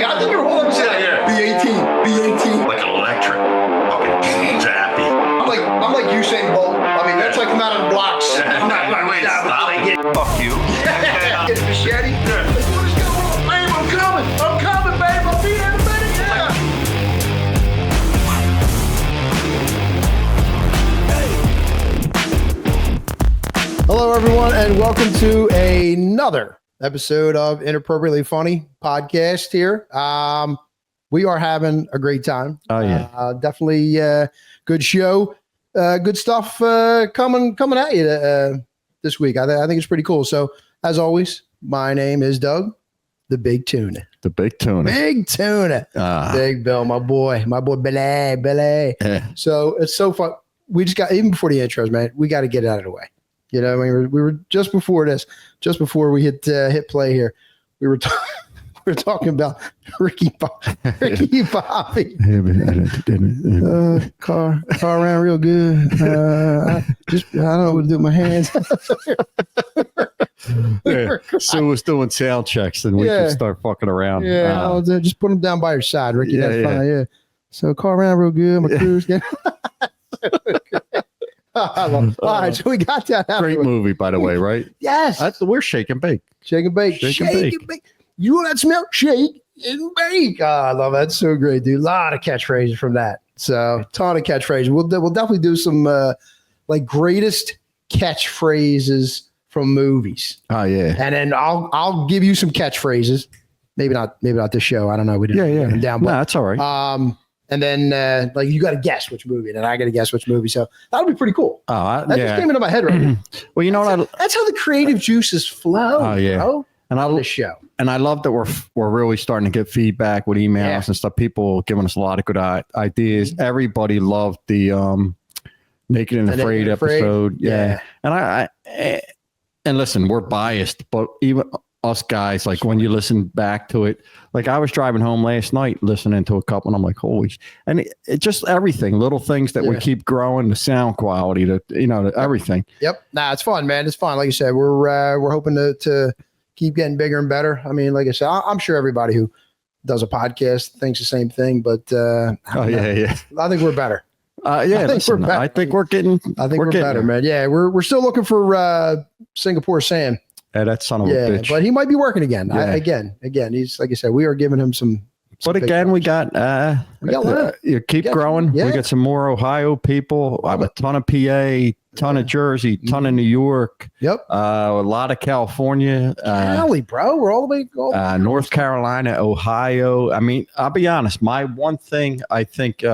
God, look at her arms out here. B18. Like an electric. Fucking zappy. I'm like Usain Bolt. I mean, that's like come out of the blocks. Wait, stop. Fuck you. Get a machete. Yeah. Like, what is going on? Babe, I'm coming, babe. I'll be there in a minute. Yeah. Hello, everyone, and welcome to another episode of Inappropriately Funny podcast here. We are having a great time. Oh, yeah. Definitely good show. Good stuff coming at you this week. I think it's pretty cool. So, as always, my name is Doug, the Big Tuna. The Big Tuna. Big Tuna. Big Bill, my boy, Billy. Yeah. So, it's so fun. We just got, even before the intros, man, we got to get it out of the way. You know, we were just before this, just before we hit play here, we were talking about Ricky Bobby. Car ran real good. I don't know what to do with my hands. Yeah. So was doing sound checks, and we could start fucking around. Yeah, just put them down by your side, Ricky. Yeah, that's fine. Yeah. So car ran real good. My crew's getting. All right, so we got that out. Great movie, by the way, right? Yes. We're Shake and Bake. Shake and bake. Shake and bake. You know that smell? Shake and bake. Oh, I love that. It's so great, dude. A lot of catchphrases from that. So, ton of catchphrases. We'll definitely do some like greatest catchphrases from movies. Oh yeah. And then I'll give you some catchphrases. Maybe not this show. I don't know. We didn't write them down. No, But, that's all right. and then like you got to guess which movie, and then I got to guess which movie. So that'll be pretty cool. Oh, That just came into my head right now. Well, you know what? That's how the creative juices flow. Oh yeah. Bro, And on the show. And I love that we're really starting to get feedback with emails and stuff. People giving us a lot of good ideas. Everybody loved the Naked and Afraid episode. Yeah. And I and listen, we're biased, but even us guys, like when you listen back to it, like I was driving home last night listening to a couple, and I'm like, holy, and it just everything, little things that we keep growing, the sound quality, everything. Yep. Nah, it's fun, man. It's fun. Like you said, we're hoping to keep getting bigger and better. I mean, like I said, I'm sure everybody who does a podcast thinks the same thing, but I think we're better. I think we're better, man. Yeah, we're still looking for Singapore Sam. Yeah, that son of a bitch. But he might be working again. Yeah. Again, he's, like I said, we are giving him some. But again, we got you keep growing. Yeah. We got some more Ohio people. I have a ton of PA, ton of Jersey, ton of New York. Yep. A lot of California. Cali, bro. We're all the way. North Carolina, Ohio. I mean, I'll be honest. My one thing I think,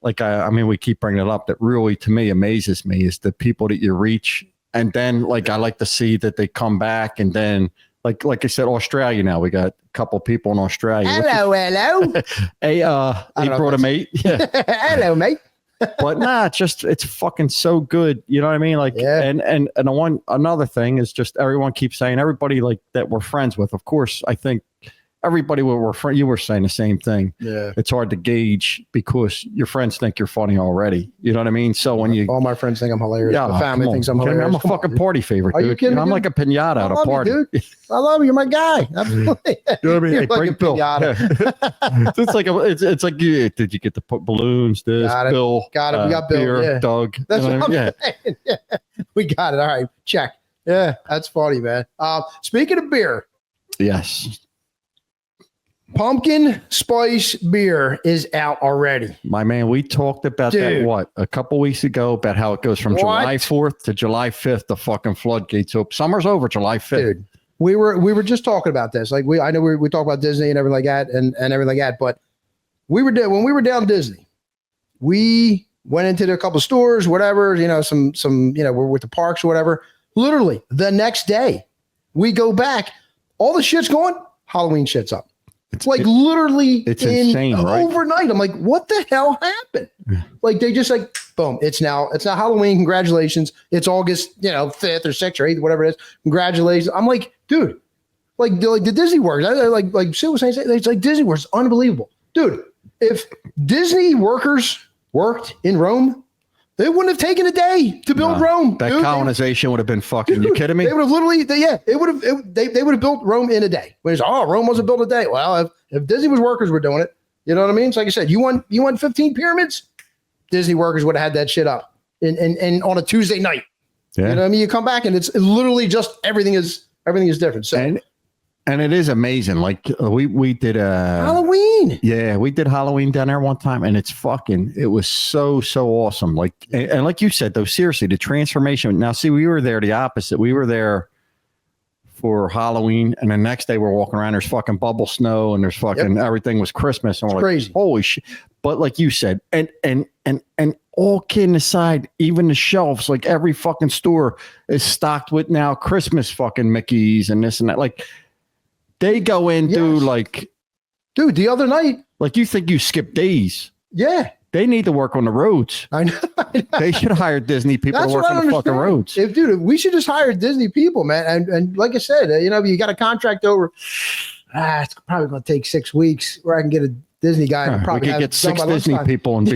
we keep bringing it up that really to me amazes me is the people that you reach. And then I like to see that they come back, and then like I said, Australia now. We got a couple people in Australia. Hello. Hey, he brought a mate. Yeah. Hello, mate. But it's fucking so good. You know what I mean? And another thing is just everyone keeps saying everybody that we're friends with. Of course, I think everybody you were saying the same thing. Yeah. It's hard to gauge because your friends think you're funny already. You know what I mean? So when all my friends think I'm hilarious. Yeah, the family thinks I'm hilarious. I'm a fucking party favorite, dude. Are you kidding me, I'm like a pinata at a party. You, dude. I love you. You're my guy. Absolutely. You know what I mean? You're Hey, break Bill. Yeah. It's like did you get to put balloons? Bill. Got it. We got Bill. Beer, Doug. That's what I'm saying. Yeah. We got it. All right. Check. Yeah. That's funny, man. Speaking of beer. Yes. Pumpkin spice beer is out already. My man, we talked about that, a couple weeks ago, about how it goes from July 4th to July 5th, the fucking floodgates open. Summer's over July 5th. Dude, we were just talking about this. Like I know we talk about Disney and everything like that and everything like that, but when we were down Disney, we went into a couple stores, whatever, some we're with the parks or whatever. Literally the next day we go back, all the shit's going, Halloween shit's up. It's literally insane, right? Overnight. I'm like, what the hell happened? Like they just boom. It's now Halloween. Congratulations. It's August, 5th or 6th or 8th, whatever it is. Congratulations. I'm like, dude, like the Disney works. Like Sue was saying, it's like Disney works. Unbelievable. Dude, if Disney workers worked in Rome, It wouldn't have taken a day to build Rome. That dude. colonization would have been fucking. You kidding me? They would have literally, they would have built Rome in a day. Rome wasn't built a day. Well, if Disney was workers were doing it, you know what I mean? So like I said, you want 15 pyramids? Disney workers would have had that shit up and on a Tuesday night. Yeah. You know what I mean? You come back and it's literally just everything is different. So and it is amazing. Like we did Halloween. Yeah, we did Halloween down there one time, and it was so awesome. Like and like you said though, seriously, the transformation. Now, see, we were there the opposite. We were there for Halloween, and the next day we're walking around. There's fucking bubble snow, and there's fucking everything was Christmas, and we're like, crazy. Holy shit! But like you said, and all kidding aside, even the shelves, like every fucking store is stocked with now Christmas fucking Mickeys and this and that. Like they go in, dude, the other night, like you think you skip days. Yeah. They need to work on the roads. I know. They should hire Disney people to work on the fucking roads. Dude, we should just hire Disney people, man. And like I said, you got a contract over. It's probably going to take 6 weeks where I can get a Disney guy. And probably we could get 6 Disney people and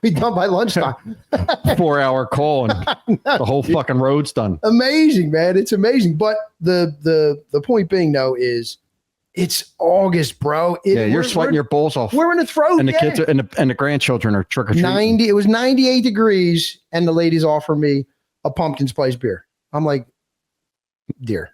be done by lunchtime. 4-hour call and the whole fucking road's done. Amazing, man. It's amazing. But the point being, though, is it's August, bro. You're sweating your balls off. We're in the throat. And the kids and the grandchildren are trick or treating. It was 98 degrees, and the ladies offer me a pumpkin spice beer. I'm like, dear,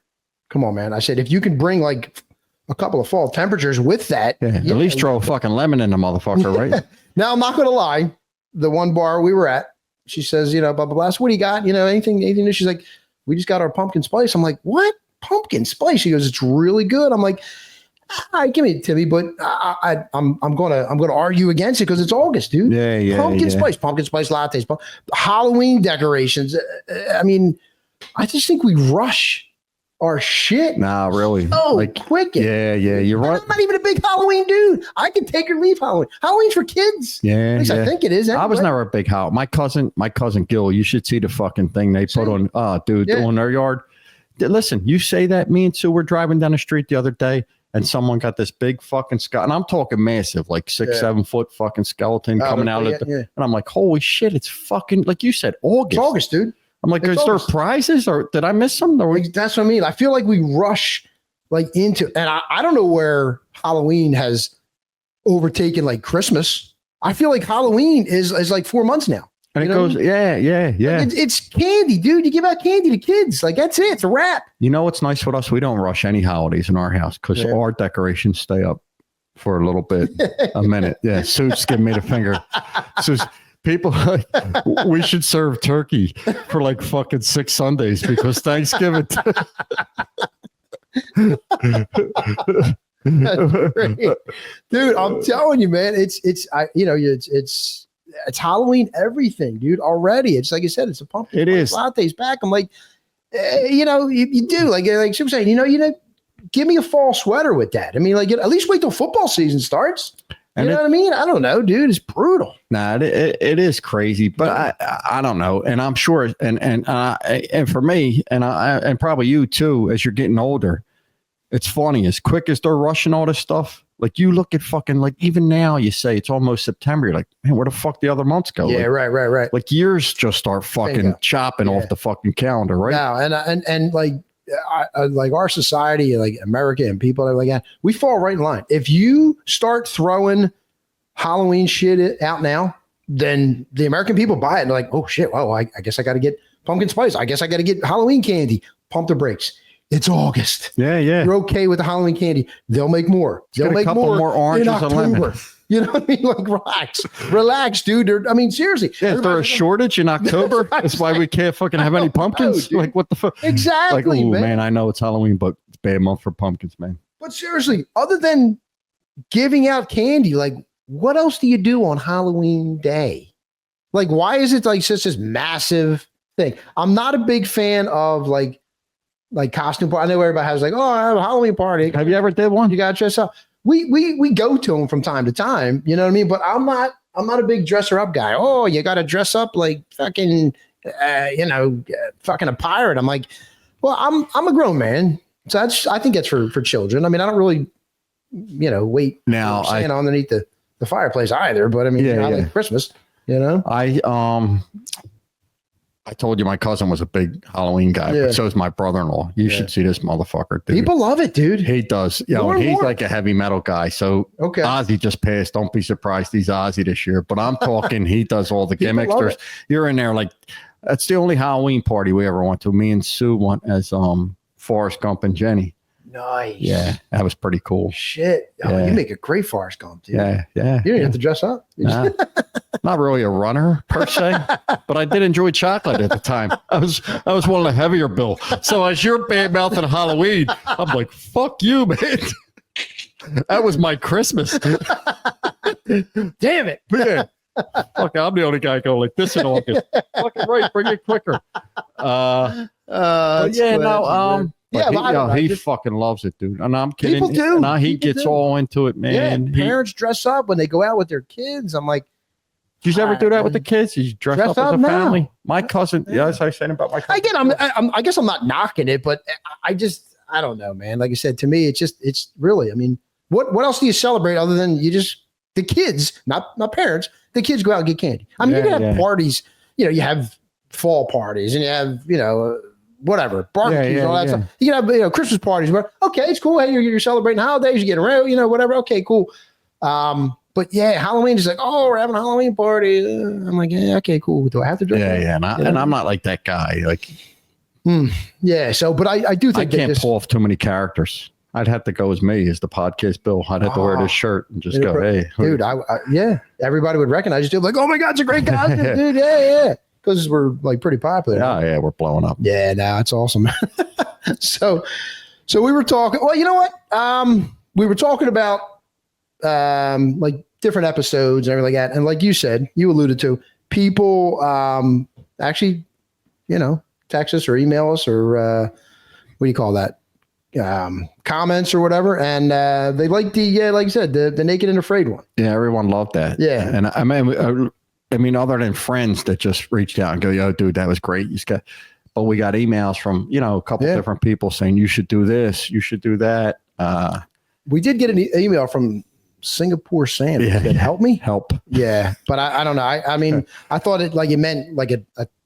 come on, man. I said, if you can bring like a couple of fall temperatures with that. At least throw a fucking lemon in the motherfucker, right? Now, I'm not going to lie. The one bar we were at, she says, blah, blah, blah. So what do you got? anything new? She's like, we just got our pumpkin spice. I'm like, what? Pumpkin spice? She goes, it's really good. I'm like, all right, give me it, Timmy, but I'm gonna argue against it because it's August, dude. Yeah. Pumpkin spice lattes, Halloween decorations. I mean, I just think we rush our shit. Nah, really. Oh, quick. Yeah, you're right. I'm not even a big Halloween dude. I can take or leave Halloween. Halloween's for kids. Yeah, at least I think it is. Anyway. I was never a big Halloween. My cousin Gil. You should see the fucking thing they put on. On their yard. Listen, you say that. Me and Sue were driving down the street the other day. And someone got this big fucking skull, and I'm talking massive, like 6-7 foot fucking skeleton coming out of and I'm like, holy shit, it's fucking, like you said, August. It's August, dude. I'm like, is there prizes or did I miss some? That's what I mean. I feel like we rush like into, and I don't know where Halloween has overtaken like Christmas. I feel like Halloween is like 4 months now. And it goes, yeah. Like it's candy, dude. You give out candy to kids. Like, that's it. It's a wrap. You know what's nice with us? We don't rush any holidays in our house because our decorations stay up for a little bit, a minute. Yeah. Sue's giving me the finger. So people, we should serve turkey for like fucking 6 Sundays because Thanksgiving. That's great. Dude, I'm telling you, man, it's Halloween everything, dude, already. It's like I said, it's a pumpkin. It is. Latte's back. I'm like, you do. Like she was saying, give me a fall sweater with that. I mean, like, at least wait till football season starts. You know what I mean? I don't know, dude. It's brutal. Nah, it is crazy, but I don't know. And I'm sure, and for me, and probably you too, as you're getting older, it's funny, as quick as they're rushing all this stuff. Like you look at fucking, like even now you say it's almost September. You're like, man, where the fuck the other months go? Yeah, like, right. Like years just start fucking chopping off the fucking calendar, right? Now, and like, like our society, like America and people like that, we fall right in line. If you start throwing Halloween shit out now, then the American people buy it and they're like, oh shit, well, I guess I got to get pumpkin spice. I guess I got to get Halloween candy. Pump the brakes. It's August. Yeah. You're okay with the Halloween candy. They'll make more. They'll make more oranges in October. and lemon. You know what I mean? Like, relax, dude. I mean, seriously. Yeah, is there a shortage in October? That's why we can't fucking have any pumpkins. Like, what the fuck? Exactly, like, man, I know it's Halloween, but it's a bad month for pumpkins, man. But seriously, other than giving out candy, like, what else do you do on Halloween Day? Like, why is it like such this massive thing? I'm not a big fan of like costume party. I know everybody has like, oh, I have a Halloween party. Have you ever did one? You got to dress up. We go to them from time to time. You know what I mean? But I'm not a big dresser up guy. Oh, you got to dress up like fucking, fucking a pirate. I'm like, well, I'm a grown man. So I think that's for children. I mean, I don't really, wait now stand underneath the fireplace either. But I mean, I like Christmas. You know, I told you my cousin was a big Halloween guy, but so is my brother-in-law. You should see this motherfucker, dude. People love it, dude. He does. You know, he's like a heavy metal guy. So Ozzy just passed. Don't be surprised he's Ozzy this year. But I'm talking, he does all the gimmicks. You're in there like, that's the only Halloween party we ever went to. Me and Sue went as Forrest Gump and Jenny. Nice. Yeah, that was pretty cool. Shit. Oh, you make a great Forrest Gump, dude. Yeah. You didn't have to dress up. Nah. Not really a runner per se, but I did enjoy chocolate at the time. I was one of the heavier bill. So as you're bad mouthing Halloween, I'm like, fuck you, man. That was my Christmas. Damn it. Man. Fuck, I'm the only guy going like this in August. Fucking right, bring it quicker. He fucking loves it, dude. And I'm kidding. People do. Now he gets all into it, man. Yeah, parents dress up when they go out with their kids. I'm like, did you ever do that with the kids? You dress up as a family? My cousin, as I was saying about my cousin. Again, I guess I'm not knocking it, but I don't know, man. Like I said, to me, it's really, I mean, what else do you celebrate other than the kids, not parents, the kids go out and get candy. I mean, you can have parties, you have fall parties and you have, whatever, barbecues and all that stuff. You can have, Christmas parties where, okay, it's cool. Hey, you're celebrating holidays, you get around, whatever. Okay, cool. But yeah, Halloween is like, oh, we're having a Halloween party. I'm like, yeah, okay, cool. Do I have to dress up? Yeah. And I'm not like that guy. Like, yeah. So, but I do think I can't pull off too many characters. I'd have to go as me as the podcast Bill. I'd have to wear this shirt and just go, hey, dude. Everybody would recognize you. Like, oh my God, it's a great costume, dude. Yeah. Because we're like pretty popular. Yeah, we're blowing up. Yeah, no, it's awesome. So we were talking. Well, you know what? We were talking about like different episodes and everything like that. And like you said, you alluded to, people actually, text us or email us or what do you call that? Comments or whatever. And they like like you said, the Naked and Afraid one. Yeah, everyone loved that. Yeah. And I mean, other than friends that just reached out and go, yo, dude, that was great. But we got emails from, a couple different people saying, you should do this, you should do that. We did get an email from Singapore Sam. Help me? Help. Yeah. But I don't know. I mean, I thought it meant like a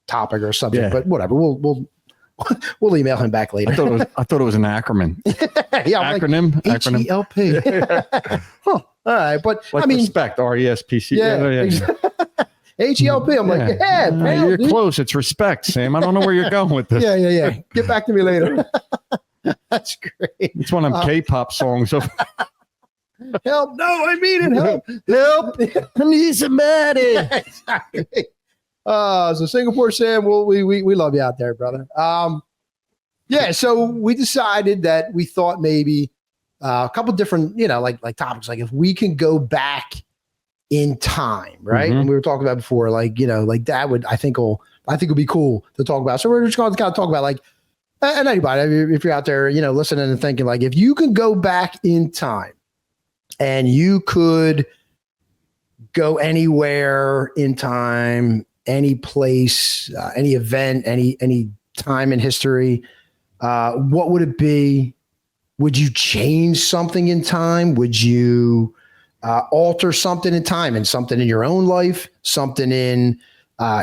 topic or something, but whatever. We'll email him back later. I thought it was an acronym. Acronym. H-E-L-P. Huh. All right. But like I mean, respect, R-E-S-P-C. H-E-L-P. I'm like, you're close. It's respect, Sam. I don't know where you're going with this. Yeah. Get back to me later. That's great. It's one of them K-pop songs. Help. No, I mean it. Help. I need somebody. Exactly. So Singapore Sam, we love you out there, brother. So we decided that we thought maybe a couple different, like topics, like if we can go back in time, right? And we were talking about before, like that would, I think will be cool to talk about. So we're just going to kind of talk about like, and anybody, if you're out there, listening and thinking like, if you can go back in time and you could go anywhere in time, any place, any event, any time in history, what would it be? Would you change something in time? Would you alter something in time and something in your own life, something in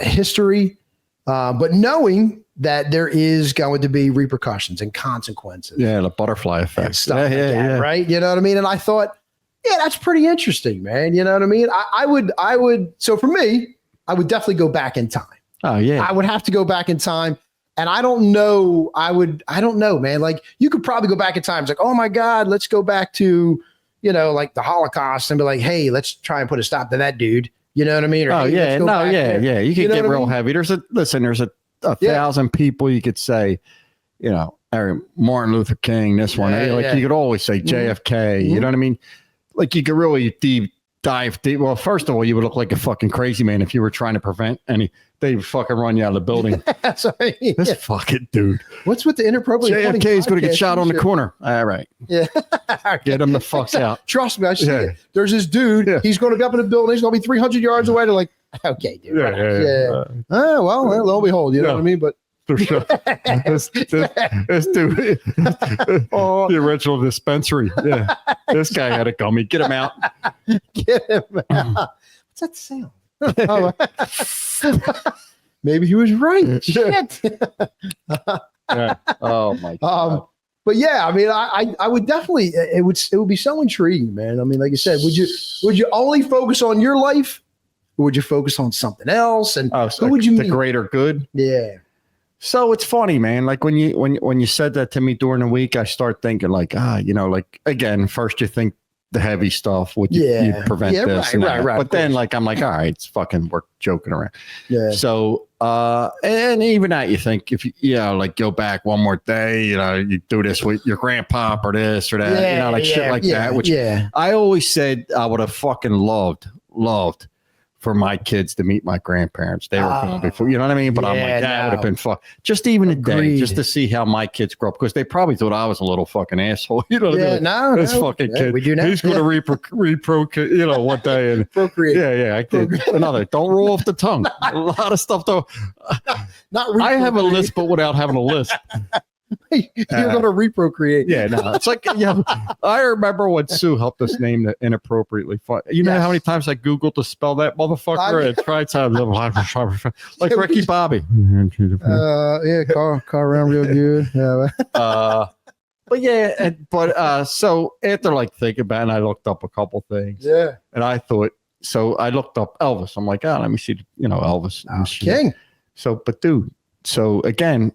history? But knowing that there is going to be repercussions and consequences. Yeah, the butterfly effect. And stuff like that, right? You know what I mean? And I thought, that's pretty interesting, man. You know what I mean? I would. So for me, I would definitely go back in time. Oh yeah. I would have to go back in time. And I don't know, man. Like you could probably go back in time. It's like, oh my God, let's go back to, like the Holocaust and be like, hey, let's try and put a stop to that dude. You know what I mean? Or, You could get real heavy. There's a 1,000 people you could say, Martin Luther King, this one. You could always say JFK. You know what I mean? Like you could really dive deep. Well, first of all, you would look like a fucking crazy man if you were trying to prevent any. They would fucking run you out of the building. That's what I mean. This fucking dude. What's with the inappropriate? JFK is going to get shot on the corner. All right. Yeah. Get him the fuck out. Trust me, I see it. There's this dude. Yeah. He's going to be up in the building. He's going to be 300 yards away. They're like, okay, dude. Well, lo and behold, you know what I mean? But for sure. This dude, the original dispensary. Yeah. This guy had a gummy. Get him out. Get him out. What's that sound? Maybe he was right. Shit. Yeah. Oh my God. But yeah, I mean, I would definitely, it would be so intriguing, man. I mean, like I said, would you only focus on your life, or would you focus on something else? And so who would you meet? The greater good? Yeah. So it's funny, man. Like when you said that to me during the week, I start thinking like, like again, first you think the heavy stuff, would you prevent this, right. But then like I'm like, all right, it's fucking we're joking around. Yeah. So and even that you think if you like go back one more day, you do this with your grandpa or this or that, shit like that. Which I always said I would have fucking loved for my kids to meet my grandparents. They were gone before, you know what I mean? But I'm like, that would have been fun. Just even a day, just to see how my kids grow up, because they probably thought I was a little fucking asshole. You know what I mean? This fucking kid. We do now. He's going to reprocreate, one day and procreate. Yeah, I did. Another. Don't roll off the tongue. A lot of stuff though. I have a list, but without having a list. You're going to reprocreate. Yeah, no, it's like, I remember when Sue helped us name it inappropriately fun. You know how many times I Googled to spell that motherfucker? And try times like Ricky Bobby. Car around real good. Yeah. So after like thinking about it, and I looked up a couple things. Yeah. And I thought, so I looked up Elvis. I'm like, let me see, Elvis. King. So, but dude, so again,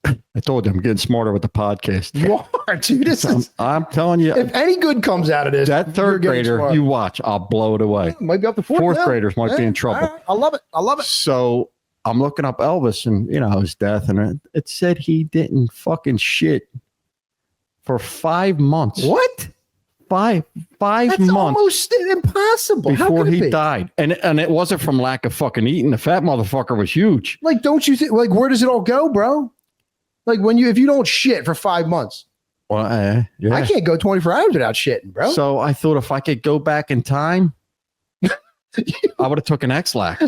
I told you I'm getting smarter with the podcast. You are, dude. I'm telling you. If any good comes out of this, that third grader, you watch, I'll blow it away. Might be up to fourth graders might be in trouble. Right. I love it. So I'm looking up Elvis and, his death. And it said he didn't fucking shit for 5 months. What? Five That's months. Almost impossible. Before he died. And it wasn't from lack of fucking eating. The fat motherfucker was huge. Like, don't you think, like, where does it all go, bro? Like if you don't shit for 5 months, well, I can't go 24 hours without shitting, bro. So I thought if I could go back in time, I would have took an X-Lax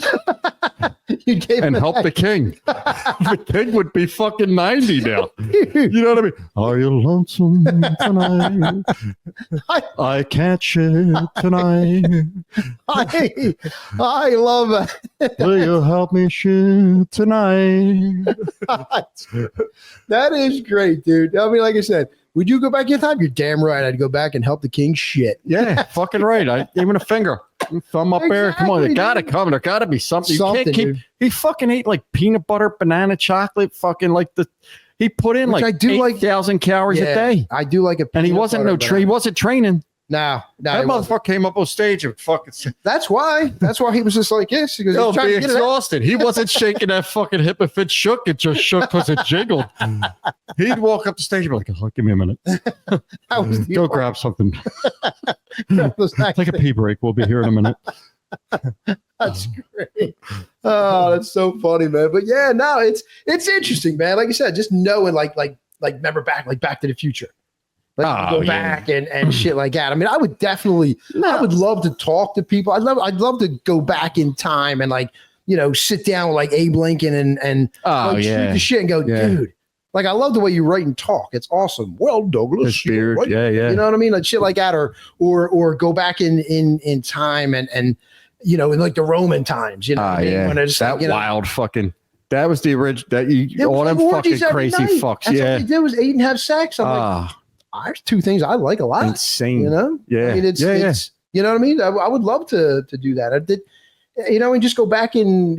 and helped the king. The king would be fucking 90 now. You know what I mean? Are you lonesome tonight? I can't shit tonight. I love it. Will you help me shit tonight? That is great, dude. I mean, like I said, would you go back in time? You're damn right. I'd go back and help the king shit. Yeah, fucking right. Even a finger. Thumb up there. Come on, they gotta come. There gotta be something. You can't keep. He fucking ate like peanut butter, banana, chocolate. Fucking like he put in like 8,000 calories a day. I do like a. And he wasn't he wasn't training. No, that motherfucker came up on stage and fucking. That's why he was just like this. He goes, be exhausted. He wasn't shaking that fucking hip. If it shook, it just shook because it jiggled. He'd walk up the stage and be like, "Oh, give me a minute. Go grab something. Take a pee break. We'll be here in a minute." That's great. Oh, that's so funny, man. But yeah, no, it's interesting, man. Like I said, just knowing, like remember Back to the Future. Go back and shit like that. I mean, I would definitely, I would love to talk to people. I'd love to go back in time and sit down with like Abe Lincoln and shoot the shit and go, dude. Like, I love the way you write and talk. It's awesome. Well, Douglas, beard, right? yeah. You know what I mean? Like shit like that, or go back in time and in like the Roman times. You know, what I mean? When it's that wild fucking. That was the original. All them fucking crazy fucks. That's all they did was eat and have sex. I'm like, there's two things I like a lot. Insane. Yeah. I mean, it's you know what I mean? I would love to do that. I did, and just go back in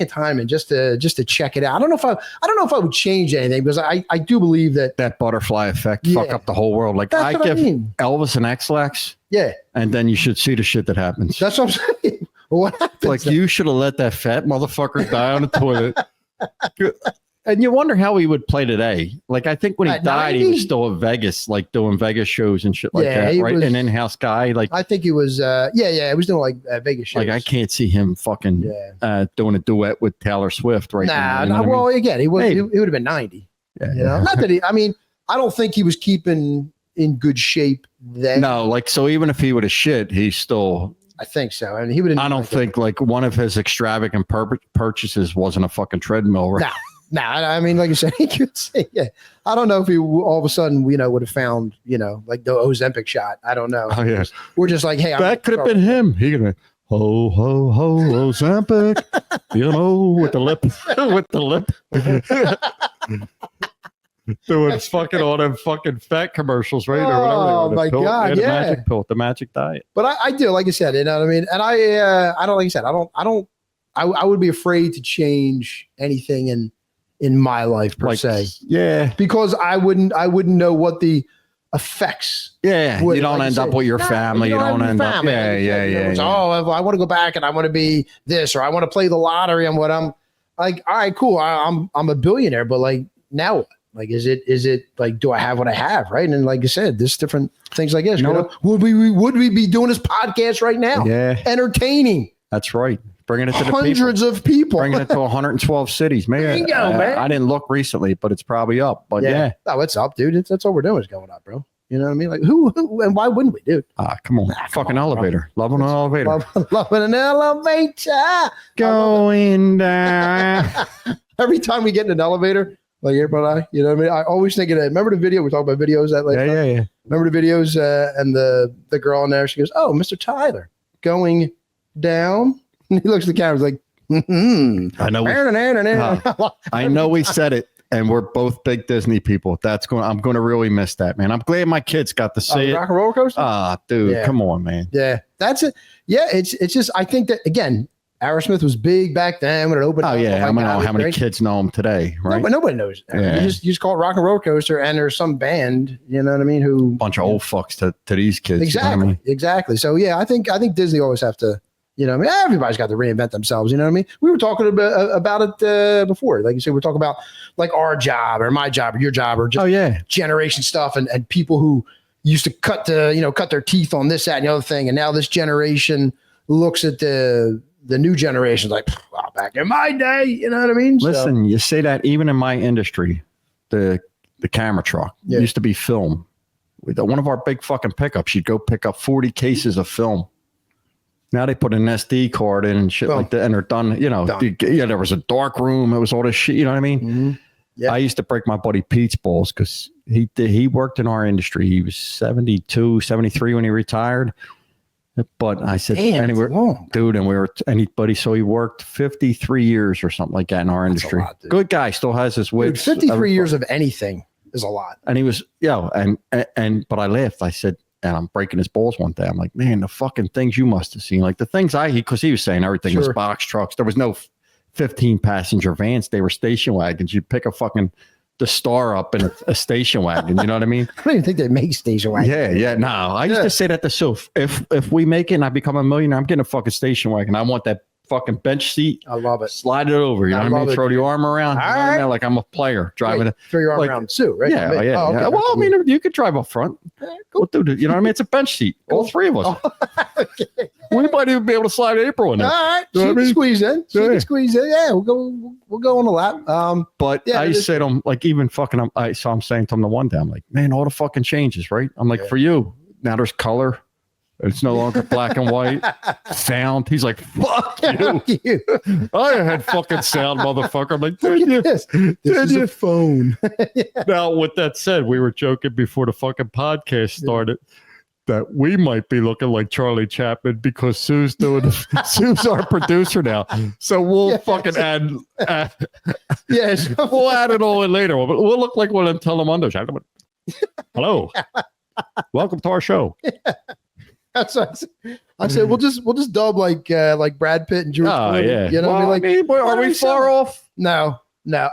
time and just to check it out. I don't know if I would change anything, because I do believe that butterfly effect fuck up the whole world. Like, I give Elvis an X-Lax. Yeah. And then you should see the shit that happens. That's what I'm saying. What happens? Like, you should have let that fat motherfucker die on the toilet. And you wonder how he would play today. Like, I think when he died, 90? He was still in Vegas, like doing Vegas shows and shit like that, right? An in-house guy. Like, I think he was, he was doing like Vegas shows. Like, I can't see him fucking doing a duet with Taylor Swift right now. Nah, well, again, he would have been 90. Yeah, not that I don't think he was keeping in good shape then. No, like, so even if he would have shit, he's still. I think so. I mean, he would. I don't think like one of his extravagant purchases wasn't a fucking treadmill, right? No, I mean, like you said, he could say, I don't know if he all of a sudden, would have found, like the Ozempic shot. I don't know. Oh, yes. We're just like, hey, that could have been him. He could have, Ho, ho, ho, Ozempic. You know, with the lip. With the lip. Doing fucking all them fucking fat commercials, right? Or whatever. Oh, my God, the yeah. magic pill, the magic diet. But I do, like I said, you know what I mean? And I don't, like I said, I would be afraid to change anything in my life per se. Yeah. Because I wouldn't know what the effects. Yeah. would, You don't like end up said. with your family. You don't end up. family. Yeah, Like you yeah, said, you know, yeah. it's, yeah. Oh, I want to go back and I want to be this, or I want to play the lottery and what I'm like, all right, cool. I'm a billionaire, but like now what? Like, is it like, do I have what I have? Right. And like you said, there's different things like this. You know you know? Would we be doing this podcast right now? Yeah. Entertaining That's right. Bringing it to the hundreds of people. Bringing it to 112 cities. Maybe There you go, man. I didn't look recently, but it's probably up. But yeah. Oh, it's up, dude. That's all we're doing is going up, bro. You know what I mean? Like who and why wouldn't we, dude? Come on. Fucking elevator. Love an elevator. Loving an elevator. Going down. Every time we get in an elevator, like everybody, you know what I mean? I always think of that. Remember the video? We talked about videos that like Yeah. Remember the videos and the girl in there, she goes, "Oh, Mr. Tyler, going down." And he looks at the camera, he's like, I know. I know we said it, and we're both big Disney people. I'm going to really miss that, man. I'm glad my kids got to see it. Rock and Roller Coaster? Dude, Yeah. come on, man. Yeah, that's it. Yeah, it's just, I think that, again, Aerosmith was big back then when it opened. Oh, up. yeah. Oh, I my don't know God, how many great. kids know them today, right? But nobody knows. Yeah. You just call it Rock and Roller Coaster, and there's some band, you know what I mean, who Bunch of old fucks to these kids. exactly, You know what I mean? exactly. So yeah, I think Disney always have to, you know, what I mean, everybody's got to reinvent themselves. You know what I mean? We were talking about it before, like you said, we're talking about like our job or my job or your job or just Oh, yeah. generation stuff, and people who used to cut their teeth on this, that, and the other thing, and now this generation looks at the new generation like, wow, back in my day, you know what I mean? Listen, you say that even in my industry, the camera truck used to be film. One of our big fucking pickups, you'd go pick up 40 cases of film. Now they put an SD card in and shit like that, and they're done. You know, there was a dark room. It was all this shit. You know what I mean? Mm-hmm. Yeah. I used to break my buddy Pete's balls because he worked in our industry. He was 72, 73 when he retired. But I said, anyway, dude, so he worked 53 years or something like that in our industry. Lot, good guy, still has his wits. 53 years of anything is a lot. And he was, but I laughed. I said, and I'm breaking his balls one day. I'm like, man, the fucking things you must have seen, like the things because he was saying everything was box trucks. There was no 15 passenger vans. They were station wagons. You pick the Star up in a station wagon. You know what I mean? I don't even think they make station wagons. Yeah. No, I used to say that to Soph. If we make it and I become a millionaire, I'm getting a fucking station wagon. I want that fucking bench seat. I love it. Slide it over. You know what I mean? Throw the arm around. You know what I mean? Like I'm a player driving it. Throw your arm around too, right? Yeah. Okay. Well, I mean, you could drive up front. Cool. You know what I mean? It's a bench seat. All three of us. Okay. We might even be able to slide April in there. All right. You know She what I can mean? squeeze in. She can squeeze in. Yeah, we'll go on a lap. But yeah, I used to say to him, like, even fucking, so I'm saying to him the one day, I'm like, man, all the fucking changes, right? I'm like, for you, now there's color. It's no longer black and white. Sound. He's like, fuck you. I had fucking sound, motherfucker. I'm like, this is a phone. Now, with that said, we were joking before the fucking podcast started that we might be looking like Charlie Chaplin because Sue's Sue's our producer now. So we'll fucking add Yes. we'll add it all in later. We'll look like one of them Telemundo. Hello. Welcome to our show. That's what I said. We'll just dub like Brad Pitt and George Clooney. Yeah. You know what I mean? Like, are we far off? No.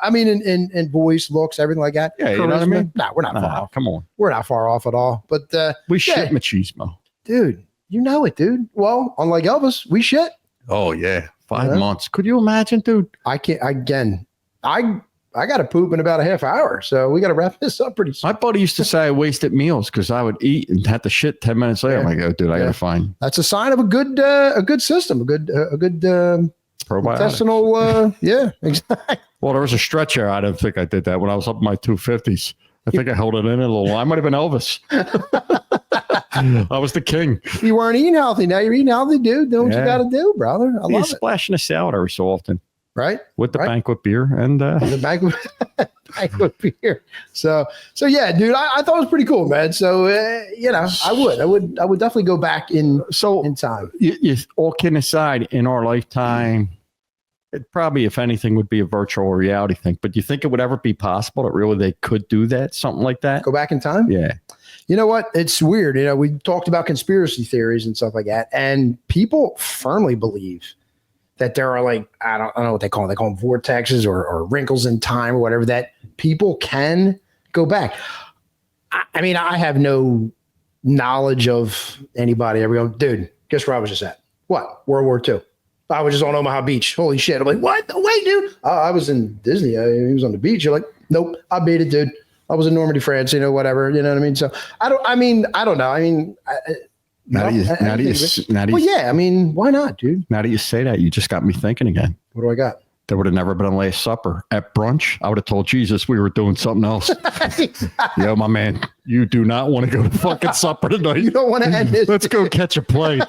I mean, in voice, looks, everything like that. Yeah, you know what I mean? No, we're not far off. Come on. We're not far off at all. But we shit machismo. Dude, you know it, dude. Well, unlike Elvis, we shit. Oh, yeah. 5 months. Could you imagine, dude? I can't. Again, I got to poop in about a half hour. So we got to wrap this up pretty soon. My buddy used to say I wasted meals because I would eat and have to shit 10 minutes later. I'm like, oh, dude, I got to find. That's a sign of a good system, a good probiotic. Intestinal. Yeah, exactly. Well, there was a stretch here. I didn't think I did that when I was up in my 250s. I think I held it in a little while. I might have been Elvis. I was the king. You weren't eating healthy. Now you're eating healthy, dude. Do what you got to do, brother. I love it. Splashing a salad every so often. right? With the Right. banquet beer and The banquet beer. So yeah, dude, I thought it was pretty cool, man. So I would definitely go back in time. You, all kidding aside, in our lifetime, it probably, if anything, would be a virtual reality thing. But do you think it would ever be possible that really they could do that, something like that? Go back in time? Yeah. You know what? It's weird. We talked about conspiracy theories and stuff like that, and people firmly believe that there are like, I don't know what they call them. They call them vortexes or wrinkles in time or whatever, that people can go back. I mean, I have no knowledge of anybody ever going, dude, guess where I was just at? What? World War II. I was just on Omaha Beach. Holy shit. I'm like, what? No way, dude. I was in Disney. He was on the beach. You're like, nope, I beat it, dude. I was in Normandy, France, whatever. You know what I mean? So I don't know. I mean, now do you, well, yeah. I mean, why not, dude? Now that you say that, you just got me thinking again. What do I got? There would have never been a Last Supper at brunch. I would have told Jesus we were doing something else. Yo, my man, you do not want to go to fucking supper tonight. You don't want to end this. Let's go catch a plane.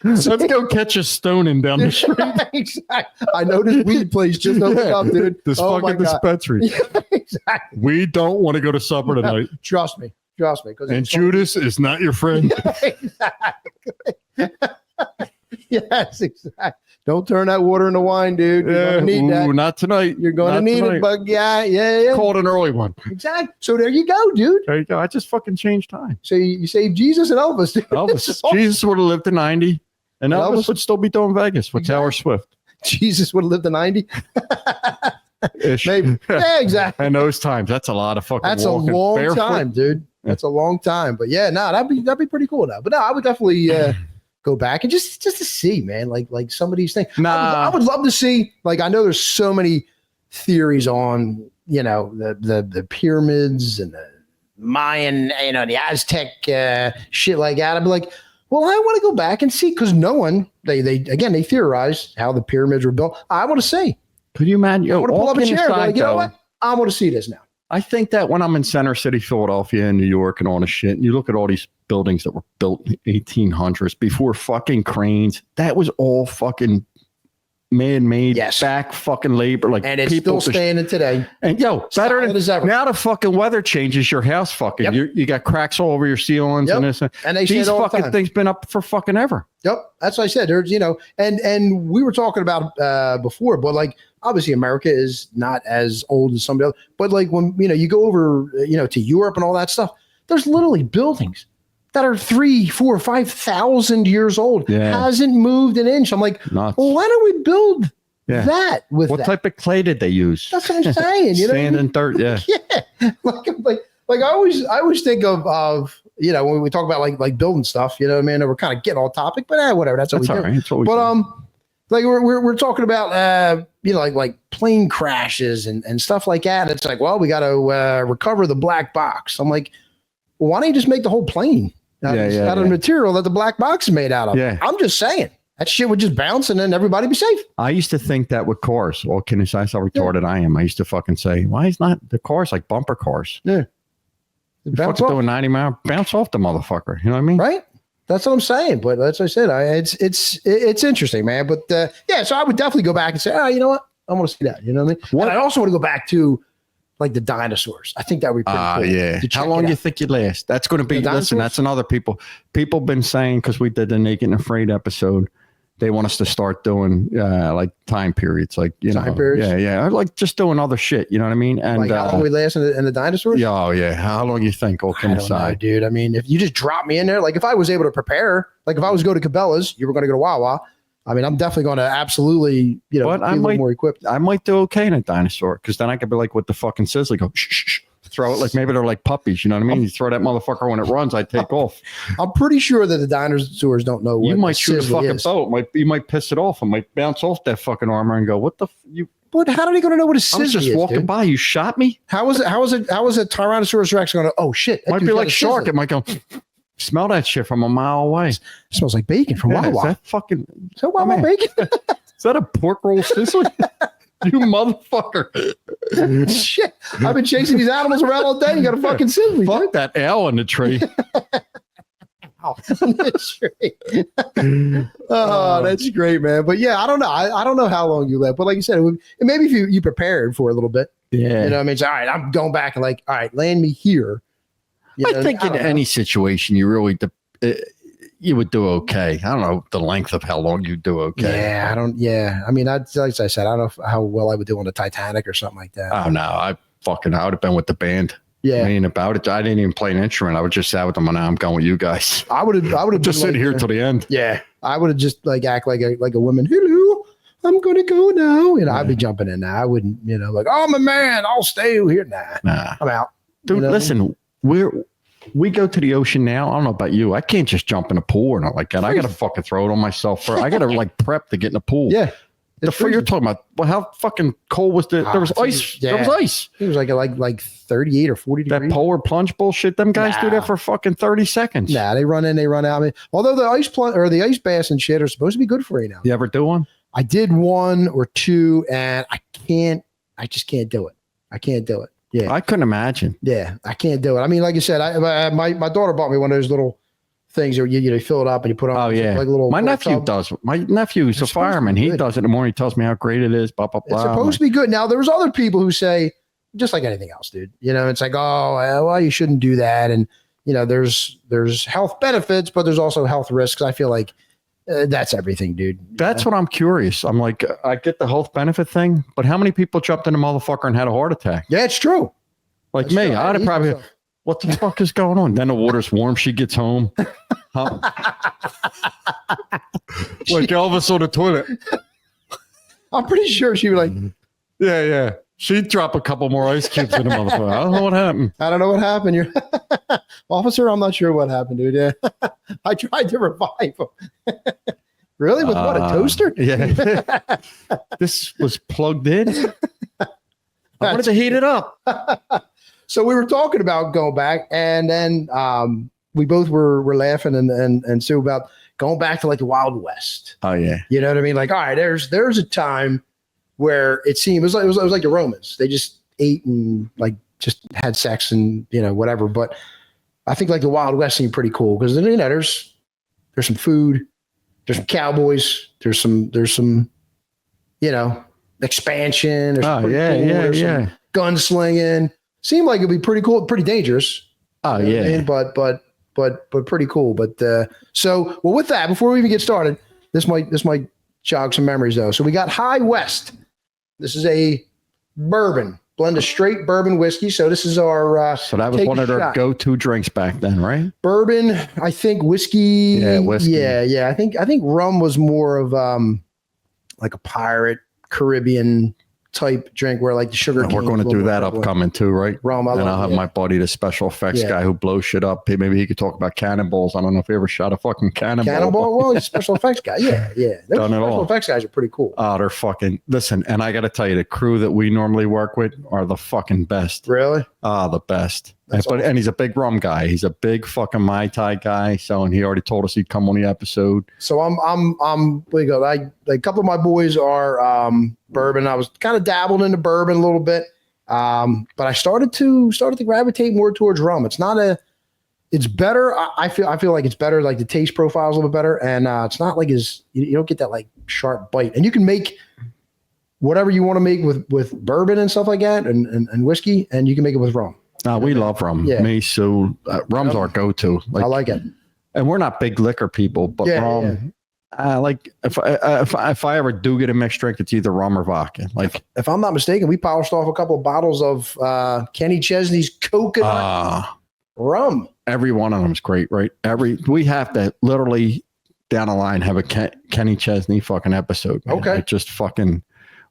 Let's go catch a stoning down the street. Exactly. I know this weed place just opened up, dude. This fucking dispensary. Yeah, exactly. We don't want to go to supper tonight. Trust me. And Judas is not your friend. Exactly. Yes, exactly. Don't turn that water into wine, dude. You're gonna need that. Not tonight. You're going to need it, but yeah. Call it an early one. Exactly. So there you go, dude. There you go. I just fucking changed time. So you saved Jesus and Elvis, dude. Elvis. Jesus would have lived to 90, and Elvis would still be doing Vegas with Taylor Swift. Jesus would have lived to 90. Maybe. Yeah, exactly. And those times, that's a lot of fucking. That's a long time, dude. That's a long time. But yeah, that'd be pretty cool now. But no, I would definitely go back and just to see, man, like some of these things. I would love to see. Like, I know there's so many theories on, the pyramids and the Mayan, the Aztec shit like that. I'd be like, well, I want to go back and see, because no one, they theorize how the pyramids were built. I want to see. Could you imagine? I want to pull up a chair. Like, you know what? I want to see this now. I think that when I'm in Center City, Philadelphia, and New York, and all this shit, and you look at all these buildings that were built in the 1800s before fucking cranes, that was all fucking man-made, back fucking labor. Like, and it's still standing today. And better than now. The fucking weather changes your house. Fucking, you got cracks all over your ceilings and this. And they these fucking things been up for fucking ever. Yep, that's what I said. There's, and we were talking about before, but like, obviously America is not as old as some of the other, but like when, you go over, to Europe and all that stuff, there's literally buildings that are 3,000, 4,000, 5,000 years old. Hasn't moved an inch. I'm like, well, why don't we build that with what type of clay did they use? That's what I'm saying. Sand and dirt. Yeah. Yeah. Like I always think of when we talk about like building stuff, what I mean? We're kind of getting off topic, but whatever. That's what we do. Right. That's what we do. Like we're talking about like plane crashes and stuff like that. It's like, well, we got to recover the black box. I'm like, well, why don't you just make the whole plane out of the material that the black box is made out of? Yeah. I'm just saying that shit would just bounce and then everybody be safe. I used to think that with cars. Well, can you say how retarded I am? I used to fucking say, why is not the cars like bumper cars? Yeah. Bounce off. Doing 90 mile, bounce off the motherfucker. You know what I mean? Right. That's what I'm saying. But that's what I said. It's interesting, man. But so I would definitely go back and say, you know what? I want to see that. You know what I mean? And I also want to go back to like the dinosaurs. I think that would be pretty cool. Yeah. How long do you think you'd last? That's going to be, listen, that's another people been saying, because we did the Naked and Afraid episode, they want us to start doing like time periods, like, time periods? Yeah. Like just doing other shit. You know what I mean? And like how long we last in the dinosaurs? Yeah. Oh, yeah. How long you think? All can aside, dude. I mean, if you just drop me in there, like if I was able to prepare, like if I was to go to Cabela's, you were going to go to Wawa. I mean, I'm definitely going to absolutely, be a little more equipped. I might do okay in a dinosaur, because then I could be like with the fucking sizzler, go shh, throw it like maybe they're like puppies. You know what I mean? You throw that motherfucker when it runs, I take off. I'm pretty sure that the dinosaurs don't know what you might shoot a fucking boat. You might piss it off. It might bounce off that fucking armor and go, what the But how are they going to know what a sizzler is? I was just walking by. You shot me. How is a Tyrannosaurus Rex going to? Oh shit! Might be like shark. It might go. Smell that shit from a mile away. It smells like bacon from Wawa. Is that fucking? Is that Wawa bacon? Is that a pork roll sizzler? You motherfucker. Shit. I've been chasing these animals around all day. You got a fucking sizzler. Fuck that owl in the tree. wow. That's great. Oh, that's great, man. But yeah, I don't know. I don't know how long you left, but like you said, maybe if you prepared for a little bit. Yeah. You know what I mean? It's all right, I'm going back and like, all right, land me here. You know, I think in any situation, you really you would do okay. I don't know the length of how long you do okay. Yeah, I don't. Yeah, I mean, like I said, I don't know how well I would do on the Titanic or something like that. Oh no, I would have been with the band. Yeah, I mean about it. I didn't even play an instrument. I would just sat with them, and now I'm going with you guys. I would have just sit here till the end. Yeah, I would have just like act like a woman. Hello, I'm gonna go now. You know, I'd be jumping in now. I wouldn't, like, oh, I'm a man, I'll stay here. Nah, I'm out. Dude, listen, we go to the ocean now. I don't know about you. I can't just jump in a pool or not like that. I got to fucking throw it on myself first. I got to like prep to get in the pool. Yeah. You're talking about, well, how fucking cold was there was ice. There was ice. It was like 38 or 40 degrees. That polar plunge bullshit. Them guys do that for fucking 30 seconds. Nah, they run in, they run out. I mean, although the ice plunge or the ice bass and shit are supposed to be good for you now. You ever do one? I did 1 or 2 and I just can't do it. I can't do it. Yeah. I couldn't imagine. Yeah. I can't do it. I mean, like you said, my daughter bought me one of those little things where you fill it up and you put on. Oh yeah. Like a little, my nephew does. My nephew's a fireman. He does it in the morning. He tells me how great it is. Blah, blah, blah. It's supposed to be good. Now there's other people who say, just like anything else, dude, it's like, oh, well, you shouldn't do that. And there's health benefits, but there's also health risks. I feel like that's everything, dude. That's what I'm curious. I'm like, I get the health benefit thing, but how many people jumped in a motherfucker and had a heart attack? Yeah, it's true. Like that's me, true. I'd have probably, what the fuck is going on? Then the water's warm. She gets home. Huh? Like Elvis on the toilet. I'm pretty sure she was like, yeah. She'd drop a couple more ice cubes in the motherfucker. I don't know what happened. I don't know what happened. You're officer, I'm not sure what happened, dude. Yeah. I tried to revive him. Really? With what, a toaster? Yeah. This was plugged in. I wanted to heat it up. So we were talking about going back, and then we both were laughing and Sue about going back to like the Wild West. Oh yeah. You know what I mean? Like, all right, there's a time where it seemed it was like the Romans. They just ate and like just had sex and whatever. But I think like the Wild West seemed pretty cool because there's some food, there's some cowboys, there's some expansion. There's some gunslinging. Seemed like it'd be pretty cool, pretty dangerous. Oh yeah, I mean? but pretty cool. But so with that, before we even get started, this might jog some memories though. So we got High West. This is a bourbon blend of straight bourbon whiskey. So this is our so that was one of their go-to drinks back then, right? Bourbon, I think whiskey. Yeah, whiskey. Yeah. I think rum was more of like a pirate Caribbean type drink where like the sugar. We're going to do that upcoming too, right? Rum. And I'll have my buddy, the special effects guy who blows shit up. Maybe he could talk about cannonballs. I don't know if he ever shot a fucking cannonball. Cannonball? Well, he's a special effects guy. Yeah. Done it all. Special effects guys are pretty cool. Oh, they're fucking, listen, and I got to tell you, the crew that we normally work with are the fucking best. Really? The best. And he's a big rum guy. He's a big fucking Mai Tai guy. So, and he already told us he'd come on the episode. So we go. A couple of my boys are bourbon. I was kind of dabbled into bourbon a little bit, but I started to gravitate more towards rum. It's better. I feel like it's better. Like the taste profile is a little bit better, and it's not like you don't get that like sharp bite. And you can make whatever you want to make with bourbon and stuff like that, and whiskey, and you can make it with rum. We love rum. Yeah. Me, so rum's our go-to. I like it. And we're not big liquor people, but rum. Like if I ever do get a mixed drink, it's either rum or vodka. Like if I'm not mistaken, we polished off a couple of bottles of Kenny Chesney's coconut rum. Every one of them is great, right? We have to literally down the line have a Kenny Chesney fucking episode. Man. Okay, like just fucking.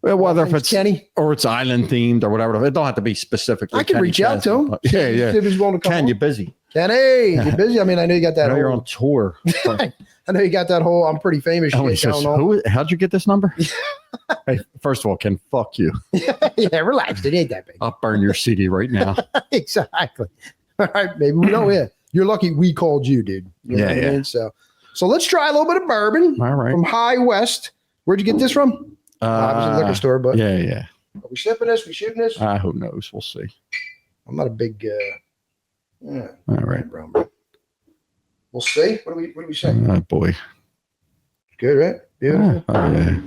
Whether if it's Kenny or it's island themed or whatever, it don't have to be specifically. I can reach out to him. Yeah. If he's willing to come. Ken, you're busy. Kenny, you're busy. I mean, I know you got that. You're on tour. I know you got that whole "I'm pretty famous" shit going on. How'd you get this number? Hey, first of all, Ken, fuck you. Yeah, relax. It ain't that big. I'll burn your CD right now. Exactly. All right, maybe we don't. Yeah, you're lucky we called you, dude. You know what I mean? So let's try a little bit of bourbon. All right. From High West. Where'd you get this from? I was in the liquor store, but yeah. Are we shipping this? We shooting this? Who knows? We'll see. I'm not a big. All right. Brown. We'll see. What do we say? Oh boy. Good, right? Beautiful. Oh yeah.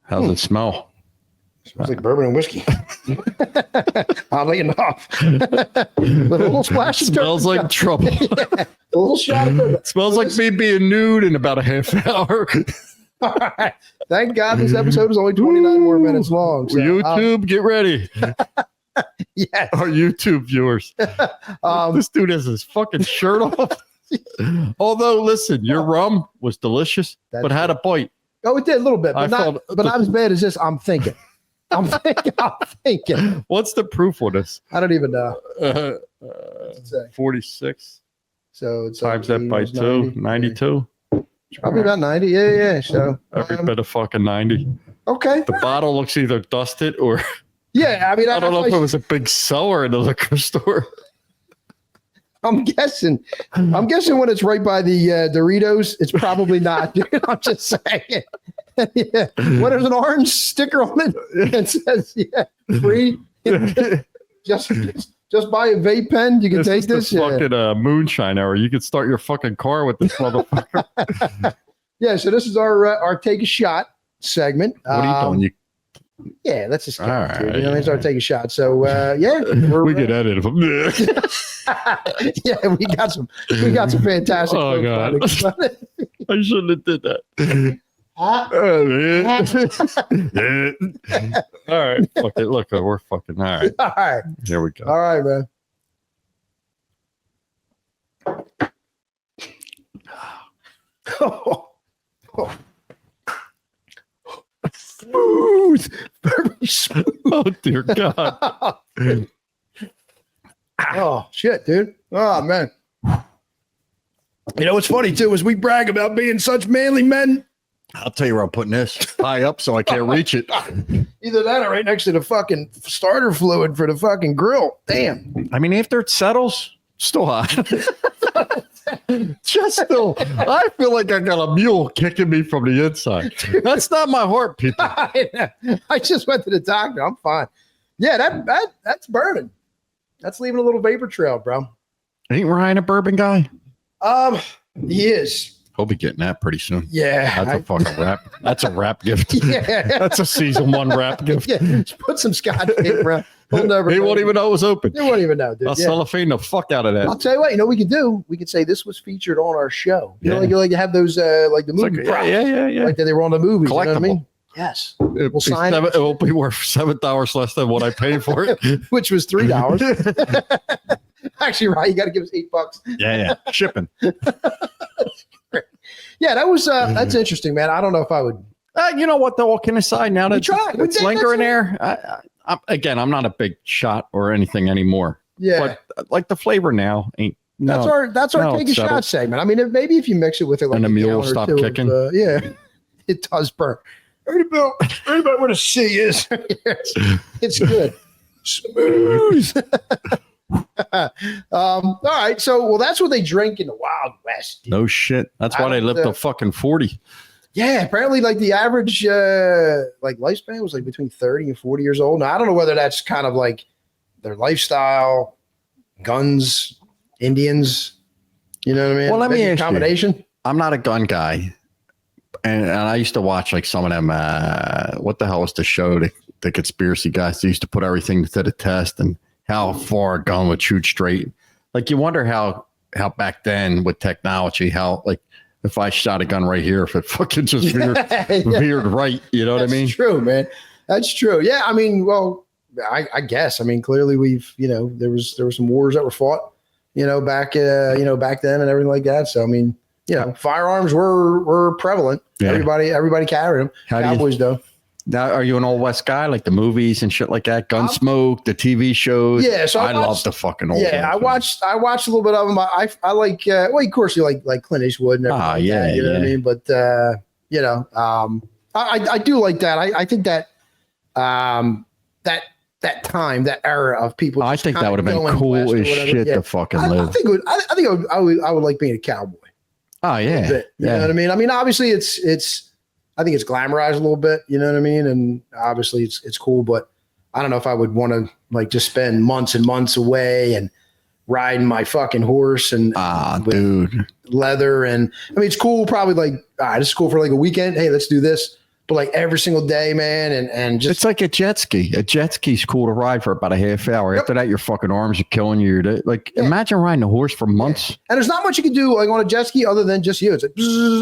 How's it smell? Smells like bourbon and whiskey. Oddly enough. With a little splash of Smells like trouble. yeah, a little shot of bourbon. Smells like me being nude in about a half hour. All right. Thank God this episode is only 29 more minutes long. So, YouTube, get ready. Yes. Our YouTube viewers. This dude has his fucking shirt off. Although, listen, your rum was delicious, but had a bite. Oh, it did a little bit, but not as bad as this. I'm thinking. What's the proof on this? I don't even know. 46. So it's times that by 2, 92. Probably about 90. Yeah. So every bit of fucking 90. Okay. The bottle looks either dusted or yeah. I mean, I don't know if it was a big seller in the liquor store. I'm guessing when it's right by the Doritos, it's probably not. Dude, I'm just saying. Yeah. When there's an orange sticker on it, it says free. just buy a vape pen. You can take this. Fucking moonshine hour. You could start your fucking car with this motherfucker. Yeah. So this is our take a shot segment. What are you doing? Yeah, let's just all right. You know, start taking shots. So yeah, we could edit them. Yeah, we got some fantastic. Oh God, I shouldn't have did that. All right, fuck it. Look, we're fucking all right. All right, here we go. All right, man. Smooth, very smooth. Oh dear God. Oh shit, dude. Oh man. You know what's funny too is we brag about being such manly men. I'll tell you where I'm putting this high up so I can't reach it. Either that or right next to the fucking starter fluid for the fucking grill. Damn. I mean, after it settles, still hot. Just still, I feel like I got a mule kicking me from the inside. That's not my heart, people. I just went to the doctor. I'm fine. Yeah, that's burning. That's leaving a little vapor trail, bro. Ain't Ryan a bourbon guy? He is. He'll be getting that pretty soon. Yeah. That's a fucking wrap. That's a wrap gift. Yeah. That's a season 1 wrap gift. Yeah. Just put some scotch tape, bro. He won't even know it was open. He won't even know, dude. I'll cellophane the fuck out of that. I'll tell you what, you know what we could do? We could say this was featured on our show. You know, like you have those like the movie props. Yeah. Like that they were on the movies. Collectible. You know what I mean? Yes. We'll sign it. It will be worth $7 less than what I paid for it. Which was $3. Actually, right. You got to give us $8. Yeah. Shipping. Yeah, that was that's interesting, man. I don't know if I would. You know what, though? All kidding aside, now that it's lingering there, I'm not a big shot or anything anymore. Yeah, but like the flavor now ain't. No, that's our take a shot segment. I mean, maybe if you mix it with it, like and the mule stop kicking. Yeah, it does burn. Right about where the C is. It's good. Smooth. All right, so that's what they drink in the Wild West. Dude. No shit. That's why they lived to fucking 40. Yeah, apparently like the average like lifespan was like between 30 and 40 years old. Now I don't know whether that's kind of like their lifestyle, guns, Indians, you know what I mean? Well, let me ask combination. You, I'm not a gun guy. And I used to watch like some of them what the hell was the show, the conspiracy guys, they used to put everything to the test and how far a gun would shoot straight. Like you wonder how back then with technology, how like if I shot a gun right here, if it fucking just veered right, you know what I mean? That's true, man. That's true. Yeah. I mean, well, I guess, I mean, clearly we've, you know, there were some wars that were fought, back then and everything like that. So, I mean, firearms were prevalent. Yeah. Everybody carried them. Cowboys though. Now, are you an old West guy, like the movies and shit like that? Gunsmoke, the TV shows. Yeah, so I love the fucking old. Yeah, ones. I watched a little bit of them. I like. Well, of course, you like Clint Eastwood and everything. You know what I mean? But I do like that. I think that that time, that era of people. I think that would have been cool as shit to fucking live. I would like being a cowboy. Oh yeah, you know what I mean? I mean, obviously, it's. I think it's glamorized a little bit, you know what I mean? And obviously it's cool, but I don't know if I would want to like just spend months and months away and riding my fucking horse and dude, leather. And I mean, it's cool. Probably like, this is cool for like a weekend. Hey, let's do this. But like every single day, man. And just, it's like a jet ski. A jet ski's cool to ride for about a half hour. After that, your fucking arms are killing you. Imagine riding a horse for months. Yeah. And there's not much you can do like on a jet ski other than just you. It's like,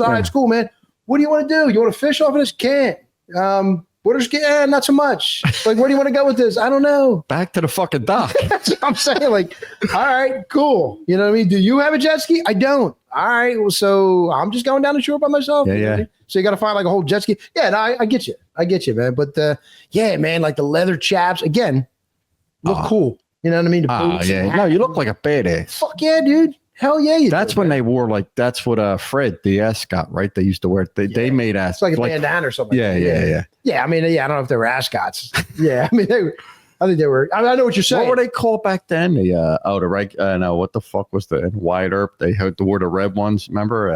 all right, it's cool, man. What do you want to do? You want to fish off of this? Can't. Not so much. Like, where do you want to go with this? I don't know. Back to the fucking dock. That's what I'm saying. Like, all right, cool. You know what I mean? Do you have a jet ski? I don't. All right. Well, so I'm just going down the shore by myself. Yeah. So you got to find like a whole jet ski. Yeah, no, I get you. I get you, man. But yeah, man, like the leather chaps again look cool. You know what I mean? The boots. Yeah. No, you look like a badass. Fuck yeah, dude. Hell yeah, that's when they wore that's what Fred DS got, right? They used to wear they made it's like a bandana or something. Yeah. I mean, I don't know if they were ascots. Yeah, I mean, I think they were. I know what you're saying. What were they called back then? What the fuck was the Wyatt Earp? They had the word the red ones. Remember?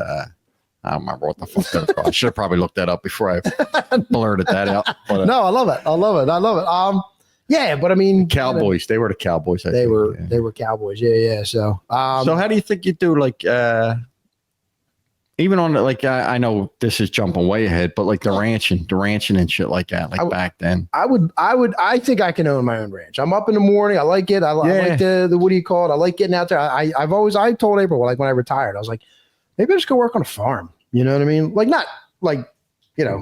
I don't remember what the fuck that was called. I should have probably looked that up before I blurted that out. But, no, I love it. Yeah, but I mean, Cowboys. They were the Cowboys. They were Cowboys. Yeah. So, so how do you think you do? Like, even on I know this is jumping way ahead, but like the ranching and shit like that, back then. I think I can own my own ranch. I'm up in the morning. I like it. I like the what do you call it? I like getting out there. I told April, like when I retired, I was like, maybe I just go work on a farm. You know what I mean? Like not like.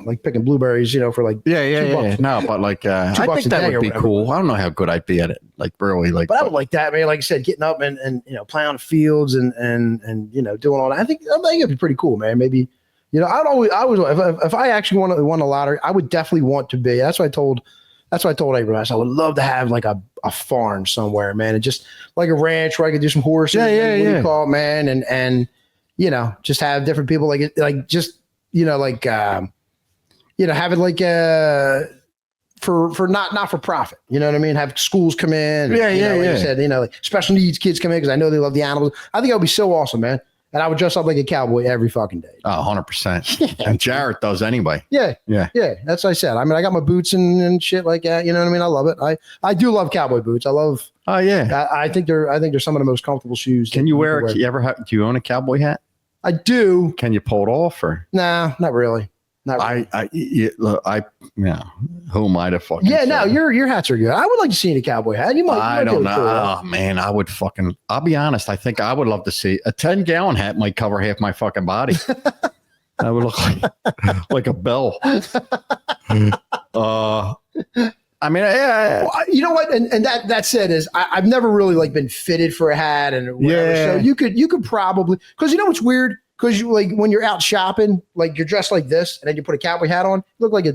Like picking blueberries, for like $2. No, but like I think that would be cool. I don't know how good I'd be at it. Like really, like. But I would like that, man. Like I said, getting up and plowing fields and doing all that. I think it'd be pretty cool, man. Maybe if I actually won the lottery, I would definitely want to be. That's what I told Abraham. I would love to have like a farm somewhere, man, and just like a ranch where I could do some horses. What do you call it, man? And just have different people have it like for not for profit. You know what I mean? Have schools come in. Like you said, like special needs kids come in because I know they love the animals. I think that would be so awesome, man. And I would dress up like a cowboy every fucking day. Oh, 100%. And Jarrett does anyway. Yeah. That's what I said. I mean, I got my boots and shit like that. You know what I mean? I love it. I do love cowboy boots. I love. Oh yeah. I think they're some of the most comfortable shoes. Can you wear? Do you own a cowboy hat? I do. Can you pull it off or? Nah, not really. Who am I to fucking? Yeah, no, your hats are good. I would like to see a cowboy hat. I don't know. Oh man, I would fucking. I'll be honest. I think I would love to see a 10-gallon hat. Might cover half my fucking body. I would look like a bell. I mean, well, you know what? And that said is I've never really been fitted for a hat and whatever. Yeah. So you could probably because what's weird. Because you when you're out shopping, like you're dressed like this, and then you put a cowboy hat on, you look like a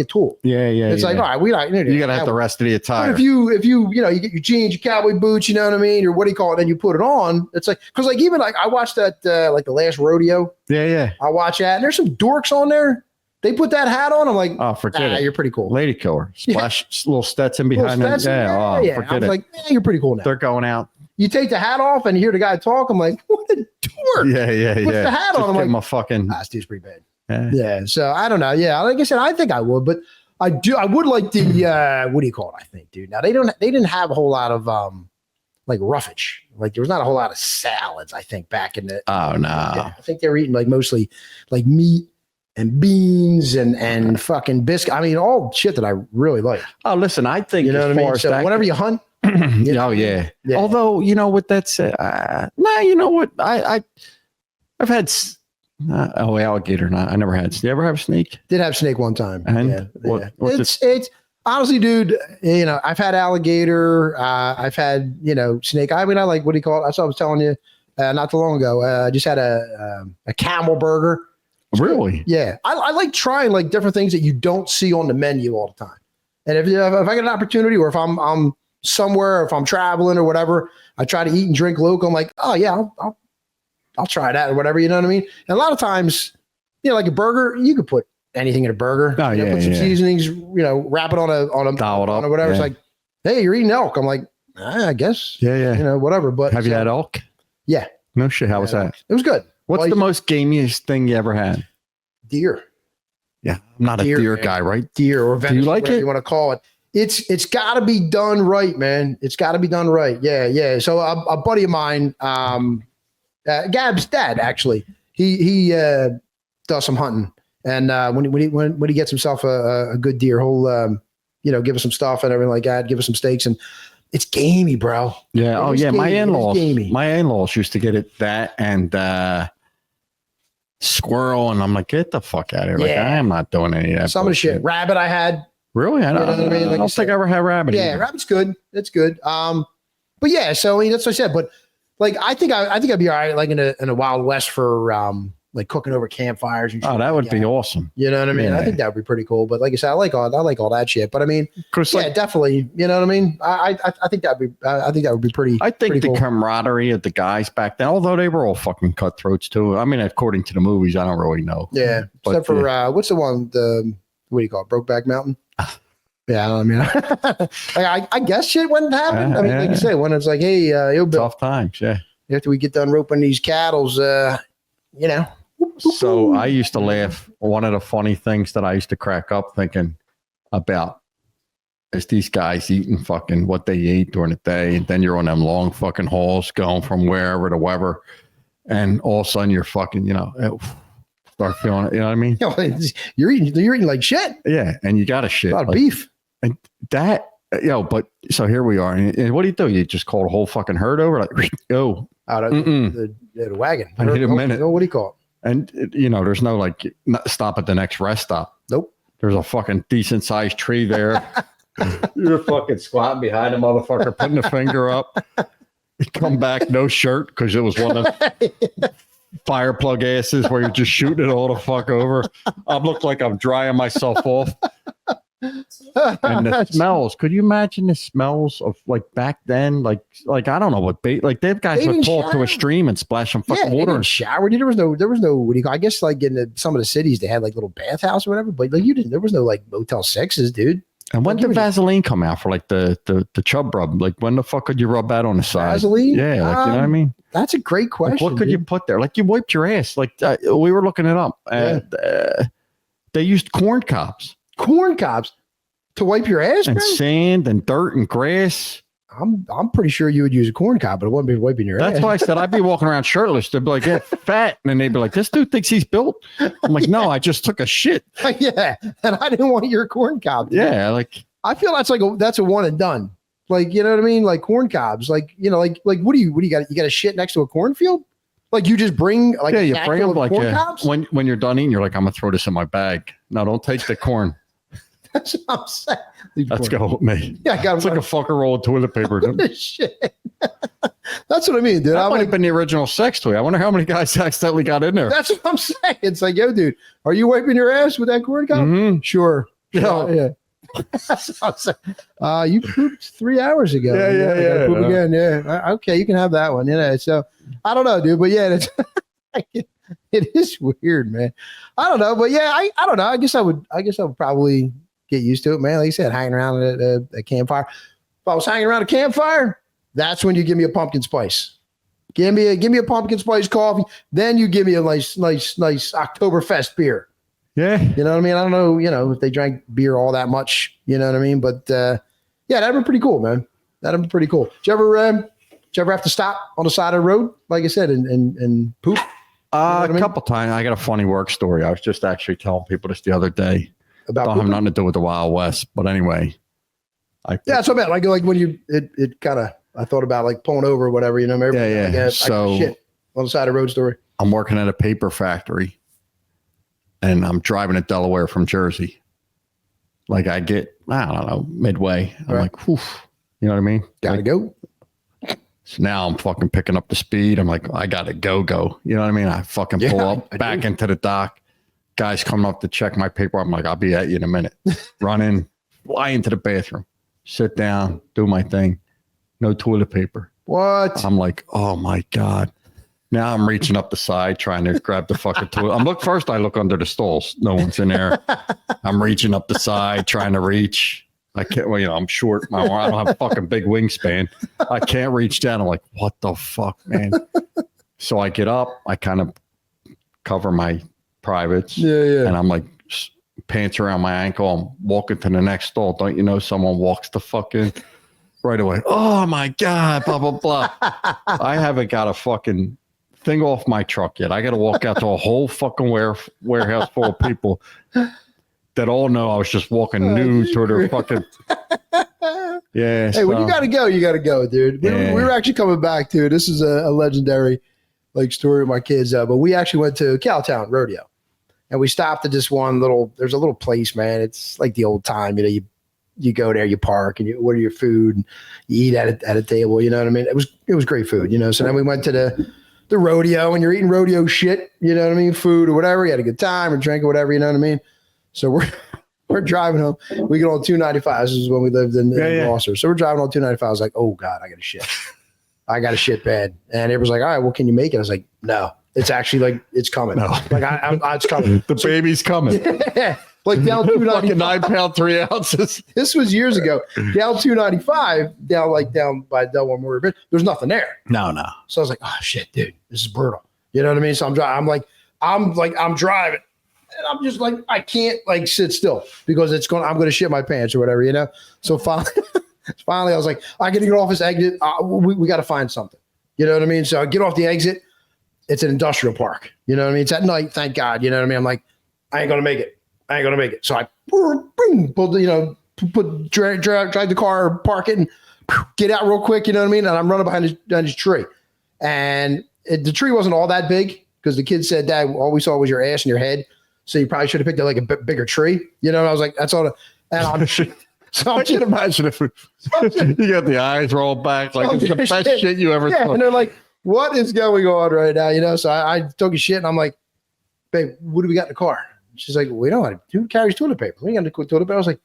tool. Yeah. It's like, all right, you gotta have the rest of the attire. But if you you get your jeans, your cowboy boots, you know what I mean, or what do you call it, and you put it on, it's like because even I watched that like the last rodeo. Yeah. I watch that, and there's some dorks on there. They put that hat on. I'm like, oh, forget it. You're pretty cool. Lady killer, splash little Stetson behind them. Yeah. I was like, you're pretty cool now. They're going out. You take the hat off and you hear the guy talk. I'm like, what a dork. Yeah. Put the hat on. I'm like, my fucking. This dude's pretty bad. Yeah. So I don't know. Yeah. Like I said, I think I would, but I would like the, what do you call it? I think, dude. Now they didn't have a whole lot of, like roughage. Like there was not a whole lot of salads, I think, back in the. Oh, no. Yeah, I think they were eating like mostly like meat and beans and fucking biscuit. I mean, all shit that I really like. Oh, listen, I think you know what I mean. So whenever you hunt. Yeah. Although with that said, you know what? I've had alligator. I never had. Did you ever have snake? Did have snake one time. And it's honestly, dude. I've had alligator. I've had snake. I mean, I like what do you call it? That's what I was telling you not too long ago. I just had a camel burger. Really? Yeah. I like trying like different things that you don't see on the menu all the time. And if I get an opportunity, or if I'm somewhere, if I'm traveling or whatever, I try to eat and drink local. I'm like, oh yeah, I'll try that or whatever. You know what I mean? And a lot of times, like a burger, you could put anything in a burger. Oh, put some seasonings, wrap it on a dial it up or whatever. Yeah. It's like, hey, you're eating elk. I'm like, I guess. Yeah. Whatever. But have you had elk? Yeah. No shit. How was that? It was good. What's the most gamiest thing you ever had? Deer. Yeah, I'm not a deer guy, right? Deer or venison, do you like it? You want to call it? it's got to be done right, man. It's got to be done right. Yeah. So a buddy of mine, Gab's dad, actually, he does some hunting, and when he gets himself a good deer, he'll give us some stuff and everything like that, give us some steaks, and it's gamey, bro. Yeah. Oh yeah. My gamey. in-laws used to get it that and squirrel, and I'm like, get the fuck out of here! Like, I am not doing any of that. Some of the shit. Rabbit I had. Really? I don't think I ever had rabbit. Yeah, rabbit's good. It's good. But yeah, so that's what I said. But like, I think I'd be all right, like in a Wild West for like cooking over campfires. And shit that would be awesome. You know what I mean? Yeah. I think that would be pretty cool. But like I said, I like all that shit. But I mean, definitely. You know what I mean? I think that would be pretty. I think pretty the cool. camaraderie of the guys back then, although they were all fucking cutthroats too. I mean, according to the movies, I don't really know. Yeah, but, except for what's the one? What do you call it? Brokeback Mountain. Yeah, I mean, I guess shit wouldn't happen. I mean, like you said, when it's like, hey, yo, Bill, tough times. Yeah. After we get done roping these cattles, So I used to laugh. One of the funny things that I used to crack up thinking about is these guys eating fucking what they eat during the day, and then you're on them long fucking hauls going from wherever to wherever, and all of a sudden you're fucking, start feeling it. You know what I mean? You're eating like shit. Yeah, and you got a shit. A lot of beef. And that, but so here we are. And what do? You just call the whole fucking herd over? Like, yo. Out of the wagon. I need a minute. What do you call it? And, there's no like stop at the next rest stop. Nope. There's a fucking decent sized tree there. You're fucking squatting behind the motherfucker, putting the finger up. You come back, no shirt, because it was one of fire plug asses where you're just shooting it all the fuck over. I look like I'm drying myself off. And the smells, could you imagine the smells of like back then? Like I don't know what bait, like they guys would pull up to a stream and splash some fucking water and shower. There was no, what do you call, I guess like in some of the cities they had like little bathhouse or whatever, but like there was no like Motel 6s, dude. And when did Vaseline come out for like the chub rub? Like when the fuck could you rub that on the side? Vaseline? Yeah, like, you know what I mean? That's a great question. Like, what could you put there? Like you wiped your ass. Like we were looking it up. And they used corn cobs. Corn cobs to wipe your ass, and bro? Sand and dirt and grass. I'm pretty sure you would use a corn cob, but it wouldn't be wiping your ass. That's why I said I'd be walking around shirtless. They'd be like, "Get fat," and then they'd be like, "This dude thinks he's built." I'm like, "No, I just took a shit." Yeah, and I didn't want your corn cob. Yeah, like I feel that's a one and done. Like, you know what I mean? Like corn cobs. Like, like what do you got? You got a shit next to a cornfield? Like you just bring like you bring them like corn cobs? when you're done eating, you're like, "I'm gonna throw this in my bag." No, don't take the corn. That's what I'm saying. Let's go with me. Yeah, I got it's like a fucking roll of toilet paper. Shit. That's what I mean, dude. That might have been the original sex toy. I wonder how many guys accidentally got in there. That's what I'm saying. It's like, yo, dude, are you wiping your ass with that corn cob? Mm-hmm. Sure. Yeah. That's what I'm saying. You pooped 3 hours ago. Yeah. Poop again. Yeah. Okay, you can have that one. So I don't know, dude, but yeah, it is weird, man. I don't know, but yeah, I don't know. I guess I would probably get used to it, man. Like you said, hanging around at a campfire. If I was hanging around a campfire, that's when you give me a pumpkin spice. Give me a pumpkin spice coffee. Then you give me a nice Oktoberfest beer. Yeah. You know what I mean? I don't know, if they drank beer all that much, you know what I mean? But yeah, that'd be pretty cool, man. That'd be pretty cool. Did you ever have to stop on the side of the road, like I said, and poop? A couple times. I got a funny work story. I was just actually telling people this the other day. About don't have nothing to do with the Wild West, but anyway. That's what I meant. Like when it kind of, I thought about like pulling over or whatever, Maybe, yeah. So shit on the side of the road story. I'm working at a paper factory, and I'm driving to Delaware from Jersey. Like I get, I don't know, midway. I'm like, whew, you know what I mean? Gotta go. So now I'm fucking picking up the speed. I'm like, I gotta go. You know what I mean? I fucking pull up back into the dock. Guys coming up to check my paper. I'm like, I'll be at you in a minute. Run in, fly into the bathroom, sit down, do my thing. No toilet paper. What? I'm like, oh my God. Now I'm reaching up the side trying to grab the fucking toilet. First I look under the stalls. No one's in there. I'm reaching up the side trying to reach. I can't, I'm short. I don't have a fucking big wingspan. I can't reach down. I'm like, what the fuck, man? So I get up. I kind of cover my privates. Yeah. And I'm like pants around my ankle. I'm walking to the next stall. Don't you know someone walks the fucking right away? Oh my God, blah, blah, blah. I haven't got a fucking thing off my truck yet. I got to walk out to a whole fucking warehouse full of people that all know I was just walking nude to their fucking. Yeah. Hey, when you got to go, you got to go, dude. We were actually coming back to, this is a legendary like story of my kids, but we actually went to Cowtown Rodeo. And we stopped at this there's a little place, man. It's like the old time, you know, you go there, you park, and you order your food, and you eat at a table, you know what I mean? It was great food, you know? So then we went to the rodeo, and you're eating rodeo shit, you know what I mean? Food or whatever. You had a good time or drink or whatever, you know what I mean? So we're driving home. We get on 295. This is when we lived in Gloucester. So we're driving on 295. I was like, oh God, I got to shit. I got to shit bad. And it was like, all right, well, can you make it? I was like, no. It's actually like it's coming. No. Like it's coming. The baby's coming. Yeah. Like down 295. 9 pound, 3 ounces. This was years ago. Down 295, down by Delaware Memorial Bridge. There's nothing there. No. So I was like, oh shit, dude, this is brutal. You know what I mean? So I'm driving. I'm driving, and I'm just like, I can't like sit still because I'm going to shit my pants or whatever, you know. So finally, I was like, I got to get off this exit. We got to find something. You know what I mean? So I get off the exit. It's an industrial park. You know what I mean? It's at night, thank God. You know what I mean? I'm like, I ain't going to make it. So I pulled, you know, drive the car, park it, and get out real quick. You know what I mean? And I'm running behind this tree. And the tree wasn't all that big because the kid said, Dad, all we saw was your ass and your head. So you probably should have picked like a bigger tree. You know, and I was like, that's all. So I can imagine if you got the eyes rolled back, like it's the best shit you ever saw. And they're like, what is going on right now? You know, so I took a shit and I'm like, babe, what do we got in the car? She's like, we don't. Who carries toilet paper? We ain't got the toilet paper. I was like,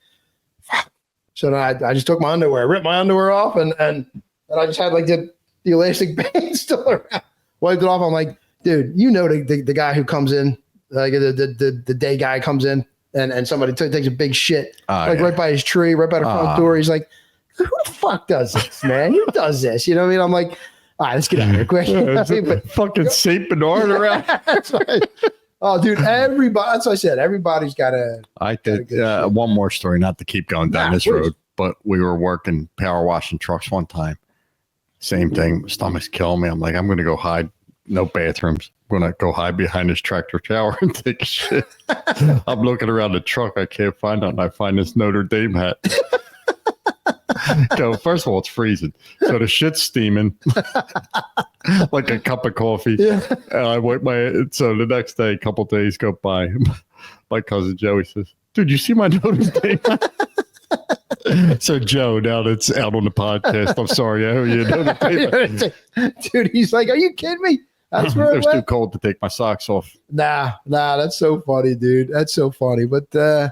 fuck. So then I just took my underwear, ripped my underwear off, and I just had like the elastic band still around. Wiped it off. I'm like, dude, you know the guy who comes in, like the day guy comes in and somebody takes a big shit, right by his tree, right by the front door. He's like, who the fuck does this, man? Who does this? You know what I mean? I'm like, all right, let's get out of here quick. But fucking Saint Bernard around. That's right. Oh, dude, everybody. That's what I said. Everybody's got a. I did one more story, not to keep going down this road, but we were working power washing trucks one time. Same thing. My stomach's killing me. I'm like, I'm going to go hide. No bathrooms. I'm going to go hide behind this tractor tower and take a shit. I'm looking around the truck. I can't find it. And I find this Notre Dame hat. So first of all, it's freezing. So the shit's steaming like a cup of coffee. Yeah. And I wait so the next day, a couple days go by. My cousin Joey says, dude, you see my Notre Dame hat? So Joe, now that's out on the podcast, I'm sorry, I owe you a Notre Dame. Dude, he's like, are you kidding me? That's where it was too cold to take my socks off. Nah, that's so funny, dude. That's so funny. But all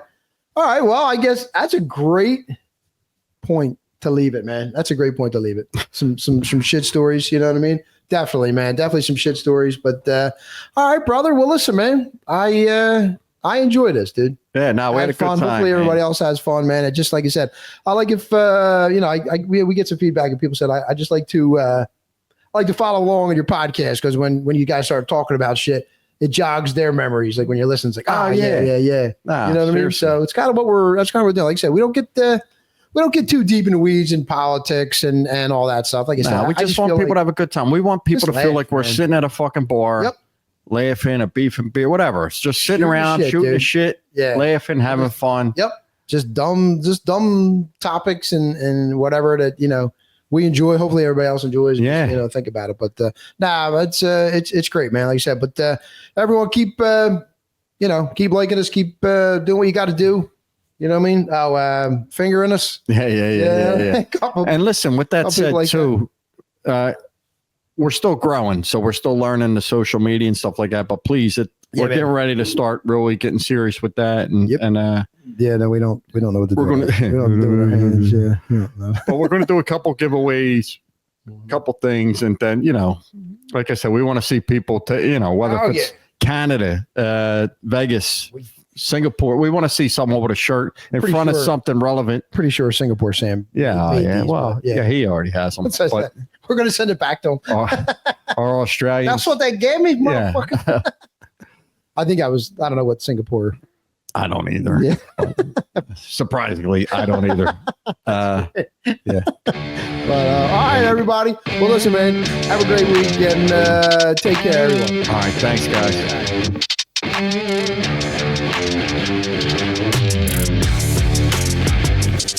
right, well, I guess that's a great point to leave it, man. That's a great point to leave it. Some shit stories, you know what I mean? Definitely, man. Definitely some shit stories. But all right, brother. Well, listen, man. I enjoy this, dude. Yeah, no, we had a good fun. time. Hopefully, everybody else has fun, man. And just like you said, I like if we get some feedback and people said I just like to follow along on your podcast because when you guys start talking about shit, it jogs their memories. Like when you're listening, it's like, yeah. Nah, you know what I mean? So it's kind of what we're doing. Like I said, we don't get too deep in the weeds in politics and all that stuff. Like I said, we just want people to have a good time. We want people to feel like we're sitting at a fucking bar, laughing, a beef and beer, whatever. It's just sitting around, shooting the shit, laughing, having fun. Yep. Just dumb topics and whatever that, you know, we enjoy. Hopefully everybody else enjoys. Yeah. You know, think about it. But it's great, man. Like I said, but everyone keep liking us, keep doing what you got to do. You know what I mean? Oh, fingering us. Yeah. And listen, with that said, like too, we're still growing, so we're still learning the social media and stuff like that. But please, we're getting ready to start really getting serious with that. And no, we don't know what to do. We don't do with our hands. Yeah. But we're going to do a couple giveaways, couple things, and then like I said, we want to see people whether it's Canada, Vegas, Singapore. We want to see someone with a shirt in front of something relevant. Pretty sure Singapore Sam. Yeah. Well, he already has them. But we're going to send it back to him. Our Australians. That's what they gave me, motherfucker. I think I don't know what Singapore I don't either. Yeah. Surprisingly, I don't either. Yeah. But all right, everybody. Well, listen, man. Have a great week and take care, everyone. All right. Thanks, guys.